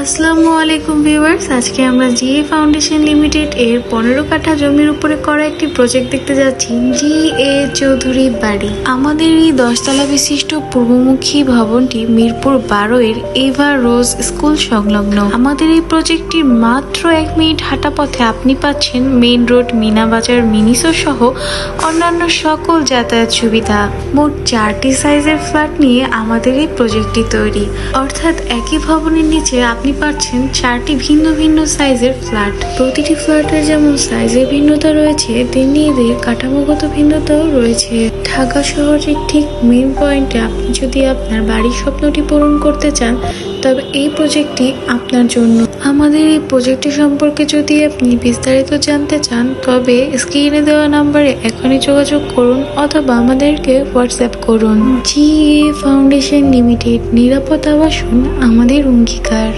আসসালামু আলাইকুম ভিউয়ার্স, আজকে আমরা জিএ ফাউন্ডেশন লিমিটেড এর 15 কাঠা জমির উপরে করা একটি প্রজেক্ট দেখতে যাচ্ছি। জিএ চৌধুরী বাড়ি। আমাদের এই 10 তলা বিশিষ্ট পূর্বমুখী ভবনটি মিরপুর 12 এর এভা রোজ স্কুল সংলগ্ন। আমাদের এই প্রজেক্টটি মাত্র 1 মিনিট হাঁটা পথে আপনি পাচ্ছেন মেইন রোড, মিনা বাজার, মিনিসো সহ অন্যান্য সকল যাতায়াত সুবিধা। মোট 4টি সাইজের ফ্ল্যাট নিয়ে আমাদের এই প্রজেক্টটি তৈরি, অর্থাৎ একই ভবনের নিচে আপনি পাচ্ছেন 4টি ভিন্ন ভিন্ন সাইজের ফ্ল্যাট। প্রতিটি ফ্ল্যাটের যেমন সাইজের ভিন্নতা রয়েছে, তেমনি এদের কাঠামোগত ভিন্নতাও রয়েছে। ঢাকা শহরের ঠিক মেইন পয়েন্টে আপনি যদি আপনার বাড়ির স্বপ্নটি পূরণ করতে চান, তবে এই প্রজেক্টটি আপনার জন্য। আমাদের এই প্রজেক্টটি সম্পর্কে যদি আপনি বিস্তারিত জানতে চান, তবে স্ক্রিনে দেওয়া নাম্বারে এখনই যোগাযোগ করুন অথবা আমাদেরকে হোয়াটসঅ্যাপ করুন। জিএ ফাউন্ডেশন লিমিটেড, নিরাপদ আবাসন আমাদের অঙ্গীকার।